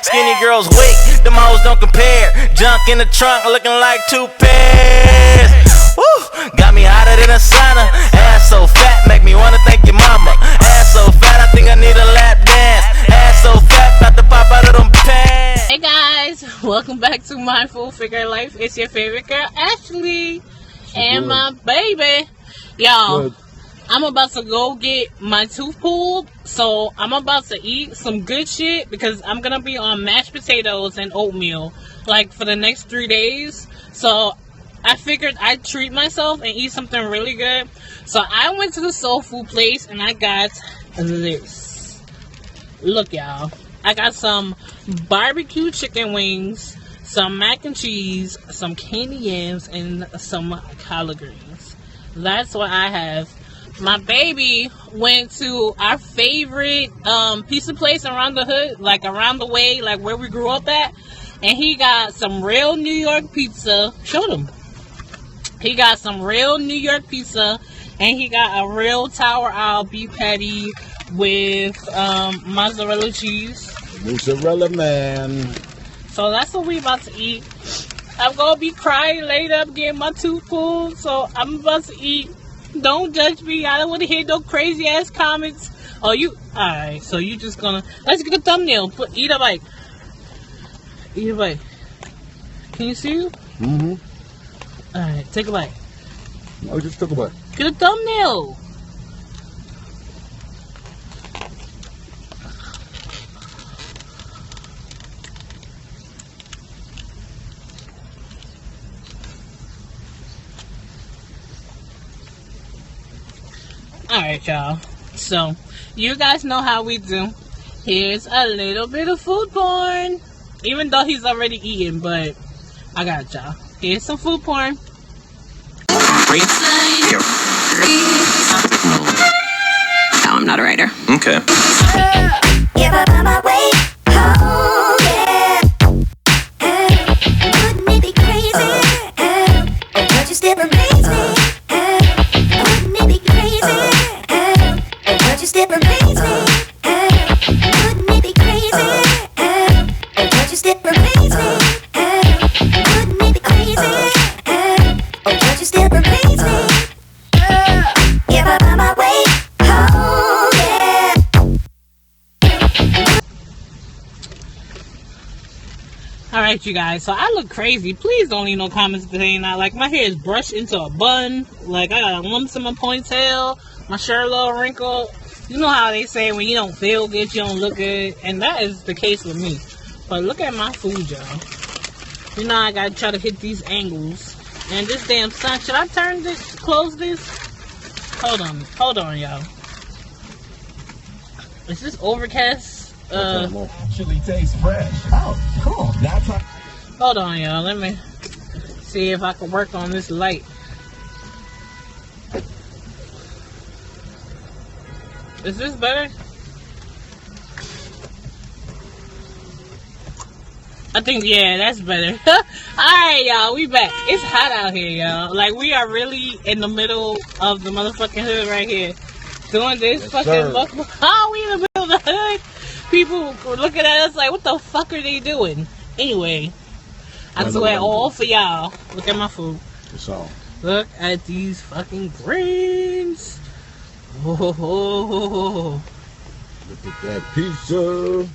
Skinny girls wait, them hoes don't compare. Junk in the trunk looking like 2 pairs. Woo, got me hotter than a sauna. Ass so fat, make me wanna thank your mama. Ass so fat, I think I need a lap dance. Ass so fat, about to pop out of them pants. Hey guys, welcome back to My Full Figure Life. It's your favorite girl, Ashley, and my baby. Y'all, I'm about to go get my tooth pulled, so I'm about to eat some good shit because I'm gonna be on mashed potatoes and oatmeal like for the next 3 days. So I figured I'd treat myself and eat something really good. So I went to the soul food place and I got this. Look, y'all. I got some barbecue chicken wings, some mac and cheese, some candy yams, and some collard greens. That's what I have. My baby went to our favorite pizza place around the hood, like around the way, like where we grew up at. And he got some real New York pizza. Show them. He got some real New York pizza. And he got a real Tower Isle beef patty with mozzarella cheese. Mozzarella man. So that's what we about to eat. I'm gonna be crying later. I'm getting my tooth pulled. So I'm about to eat. Don't judge me. I don't want to hear no crazy ass comments. Oh, you. Alright, so you just gonna. Let's get a thumbnail. Eat a bite. Eat a bite. Can you see you? Mm-hmm. Alright, take a bite. I just took a bite. Get a thumbnail. Alright, y'all. So, you guys know how we do. Here's a little bit of food porn. Even though he's already eaten, but I got y'all. Here's some food porn. No, I'm not a writer. Okay. If I find my way home, yeah. Wouldn't it be crazy? Don't you still amaze me? Wouldn't it be crazy? Don't you still amaze me? Wouldn't it be crazy? Don't you still amaze me? Wouldn't it be crazy? Don't you still amaze me? If I find my way home, yeah. Alright, you guys. So I look crazy. Please don't leave no comments saying that. Like, my hair is brushed into a bun. Like, I got lumps in my ponytail. My shirt a little wrinkled. You know how they say when you don't feel good, you don't look good. And that is the case with me. But look at my food, y'all. You know I gotta try to hit these angles. And this damn sun. Should I turn this? Close this? Hold on, y'all. Is this overcast? Actually tastes fresh. Oh, cool. Now try. Hold on, y'all. Let me see if I can work on this light. Is this better? I think, yeah, that's better. Alright, y'all, we back. It's hot out here, y'all. Like, we are really in the middle of the motherfucking hood right here. Doing this fucking mukbang. Oh, we in the middle of the hood? People were looking at us like, what the fuck are they doing? Anyway, I do it all for y'all. Look at my food. That's all. Look at these fucking greens. Oh. Look at that pizza.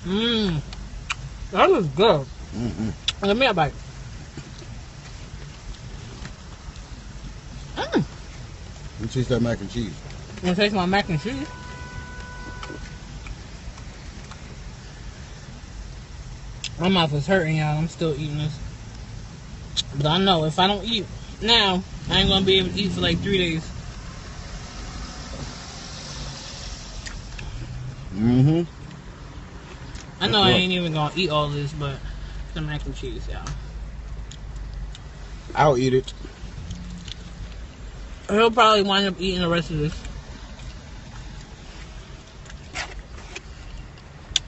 Mmm. That is good. Mm-hmm. Let me have a bite. Mmm. You taste that mac and cheese. You want to taste my mac and cheese? My mouth is hurting, y'all. I'm still eating this. But I know if I don't eat now, I ain't gonna be able to eat for like 3 days. Mm-hmm. I know I ain't even gonna eat all this, but the mac and cheese, y'all. I'll eat it. He'll probably wind up eating the rest of this.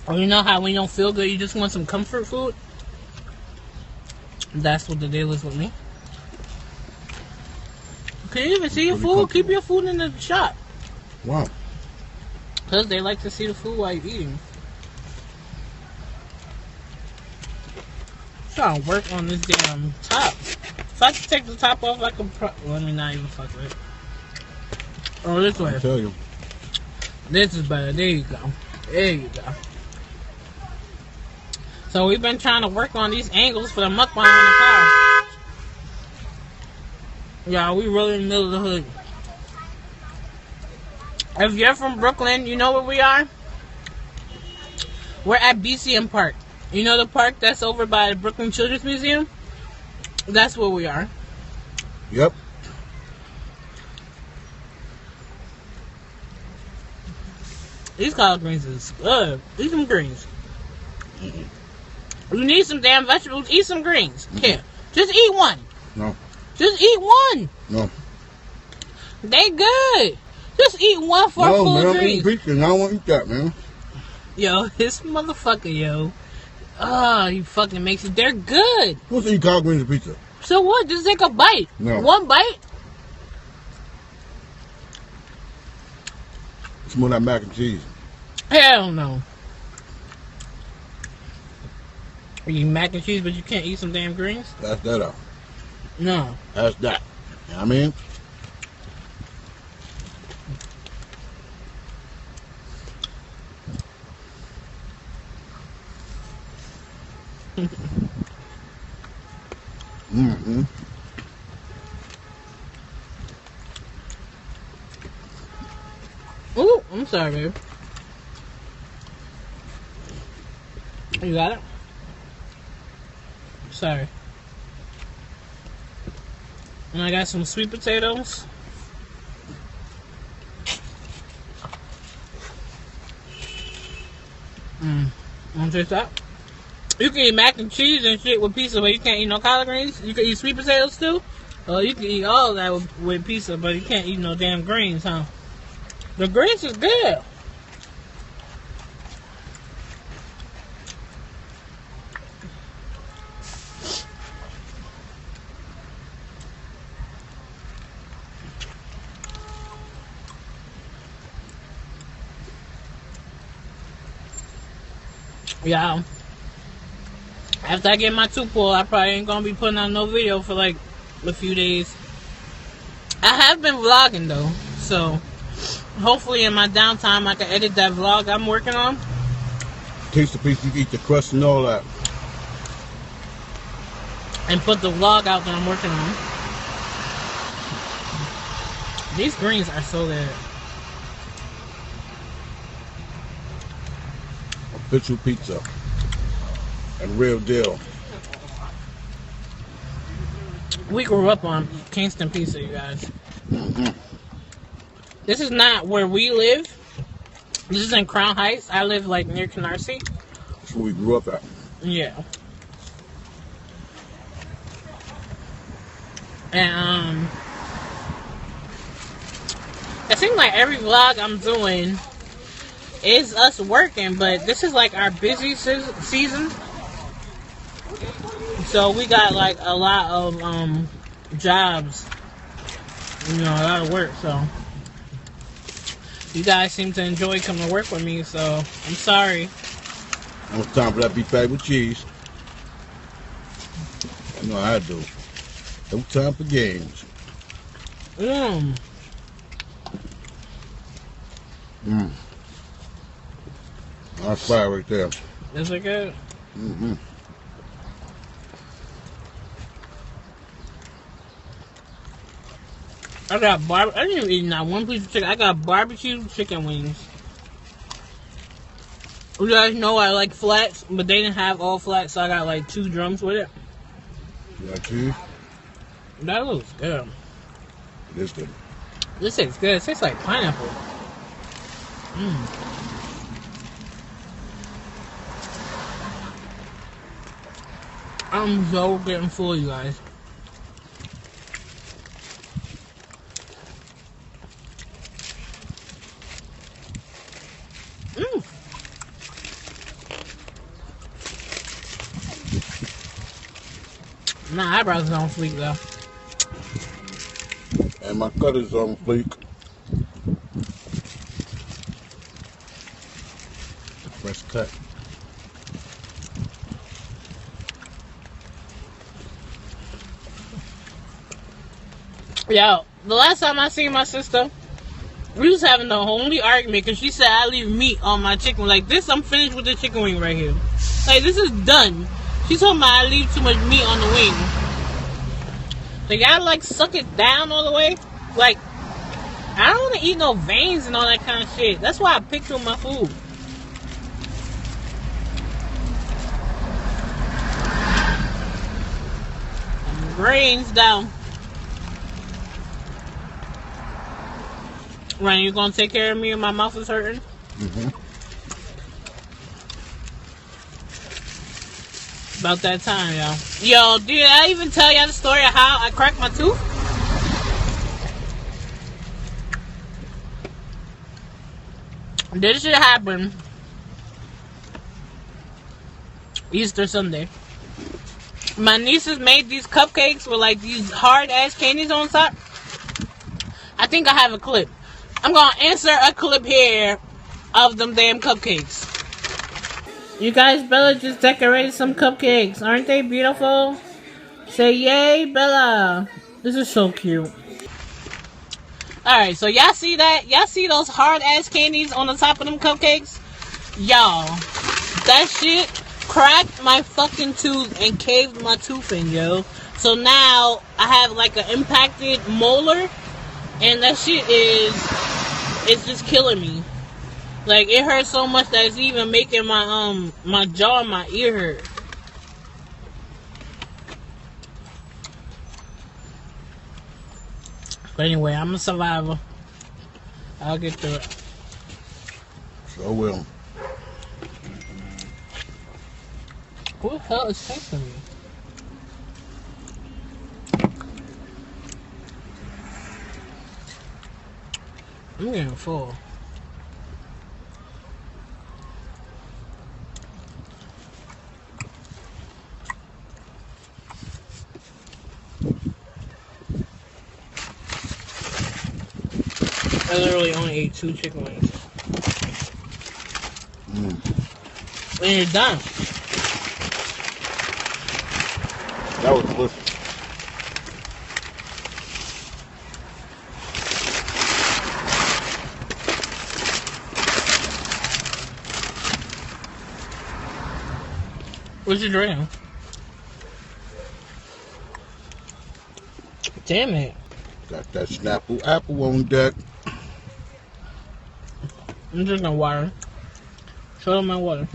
Or you know how when you don't feel good, you just want some comfort food? That's what the deal is with me. Can you even see your food? Keep your food in the shop. Wow. Because they like to see the food while you're eating. trying to work on this damn top. If I could take the top off, I could let me not even fuck with it. Oh, this way. I tell you. This is better. There you go. There you go. So we've been trying to work on these angles for the mukbang in the car. Yeah, we really in the middle of the hood. If you're from Brooklyn, you know where we are? We're at BCM Park. You know the park that's over by the Brooklyn Children's Museum? That's where we are. Yep. These collard greens is good. Eat some greens. You need some damn vegetables, eat some greens. Here, just eat one. No. Just eat one. No. They good. Just eat one for No, full man, I'm greens. eating pizza and I don't want to eat that, man. Yo, this motherfucker, yo. Oh, he fucking makes it. They're good. Who wants to eat collard greens and pizza? So what? Just take a bite. No. One bite? It's more like mac and cheese. Hell no. You eat mac and cheese, but you can't eat some damn greens? That's that up. No. That's that. You know what I mean? Mm-hmm. Ooh, I'm sorry, babe. You got it? Sorry. And I got some sweet potatoes. Want to taste that? You can eat mac and cheese and shit with pizza, but you can't eat no collard greens. You can eat sweet potatoes too. You can eat all of that with pizza, but you can't eat no damn greens, huh? The greens is good. Yeah. After I get my tooth pulled, I probably ain't gonna be putting out no video for like a few days. I have been vlogging though, so hopefully in my downtime I can edit that vlog I'm working on. Taste the piece, you eat the crust and all that. And put the vlog out that I'm working on. These greens are so good. Official pizza. And real deal. We grew up on Kingston pizza, you guys. Mm-hmm. This is not where we live. This is in Crown Heights. I live like near Canarsie. That's where we grew up at. Yeah. And it seems like every vlog I'm doing is us working, but this is like our busy season. So we got like a lot of jobs, you know, a lot of work. So you guys seem to enjoy coming to work with me, so I'm sorry. It's time for that beef patty with cheese. You know how I do. No time for games. Mmm. Mmm. That's fire right there. Is it good? Mm-hmm. I didn't even eat not one piece of chicken. I got barbecue chicken wings. You guys know I like flats, but they didn't have all flats, so I got like 2 drums with it. You got cheese? That looks good. It is good. This tastes good. It tastes like pineapple. Mmm. I'm so getting full, you guys. My eyebrows are on fleek though. And my cut is on fleek. Fresh cut. Yo, the last time I seen my sister, we was having the only argument because she said I leave meat on my chicken. Like this, I'm finished with the chicken wing right here. Like this is done. She told me I leave too much meat on the wing. They gotta like suck it down all the way. Like I don't want to eat no veins and all that kind of shit. That's why I picture my food. Brains down. Ryan, you gonna take care of me when my mouth is hurting? About that time, y'all. Yo, did I even tell y'all the story of how I cracked my tooth? This shit happened Easter Sunday. My nieces made these cupcakes with like these hard ass candies on top. I think I have a clip. I'm gonna insert a clip here of them damn cupcakes. You guys, Bella just decorated some cupcakes. Aren't they beautiful? Say yay, Bella. This is so cute. Alright, so y'all see that? Y'all see those hard ass candies on the top of them cupcakes? Y'all, that shit cracked my fucking tooth and caved my tooth in, yo. So now I have like an impacted molar, and that shit it's just killing me. Like it hurts so much that it's even making my my jaw and my ear hurt. But anyway, I'm a survivor. I'll get through it. Sure will. Who the hell is texting me? I'm getting full. I literally only ate 2 chicken wings. And you're done. That was delicious. What's your drink? Damn it. Got that Snapple apple on deck. I'm drinking water. Show them my water.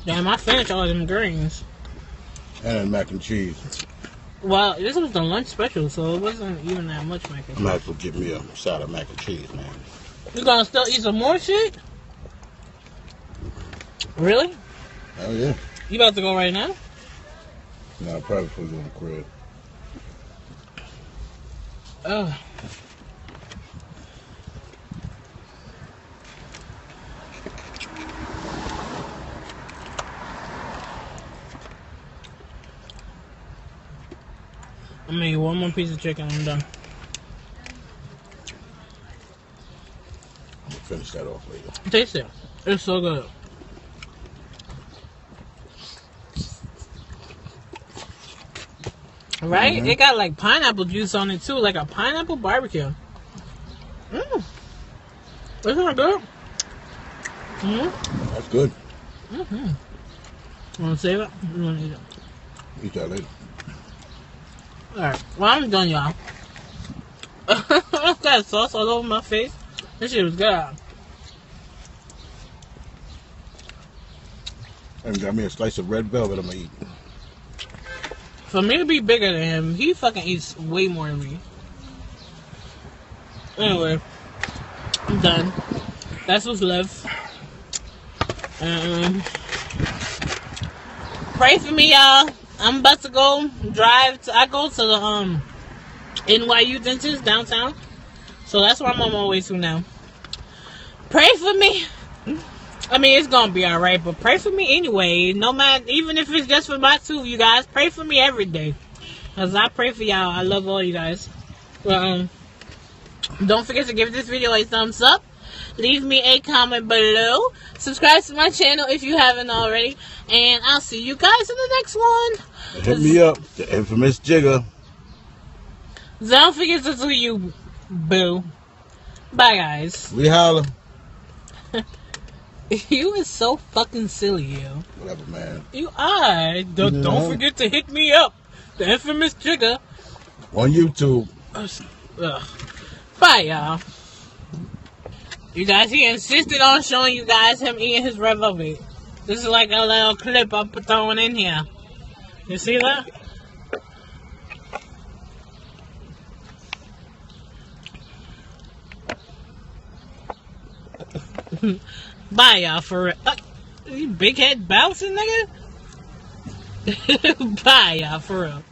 Damn, I finished all them greens. And mac and cheese. Well, this was the lunch special, so it wasn't even that much mac and cheese. I might as well give me a side of mac and cheese, man. You gonna still eat some more shit? Really? Oh, yeah. You about to go right now? No, probably before we go to the crib. Ugh. I'm gonna eat one more piece of chicken and I'm done. I'm gonna finish that off later. Taste it. It's so good. Right? Mm-hmm. It got like pineapple juice on it too, like a pineapple barbecue. Mmm. Isn't that good? That's good. Wanna save it? You wanna eat it? Eat that later. Alright, well I'm done, y'all. Got sauce all over my face. This shit was good. And got me a slice of red velvet I'm gonna eat. For me to be bigger than him, he fucking eats way more than me. Anyway, I'm done. That's what's left. Pray for me, y'all. I'm about to go drive. I go to the NYU dentist downtown. So that's where I'm on my way to now. Pray for me. I mean, it's gonna be alright, but pray for me anyway. No matter, even if it's just for my tooth, you guys, pray for me every day. Because I pray for y'all. I love all you guys. Well, don't forget to give this video a thumbs up. Leave me a comment below. Subscribe to my channel if you haven't already. And I'll see you guys in the next one. Hit me up, the infamous Jigger. Don't forget to do you, boo. Bye, guys. We holla. You is so fucking silly, you. Whatever, man. You are. Don't forget to hit me up. The infamous Jigger. On YouTube. Ugh. Bye, y'all. You guys, he insisted on showing you guys him eating his red velvet. This is like a little clip I'm throwing in here. You see that? Bye, y'all, for real. You big head bouncing, nigga? Bye, y'all, for real.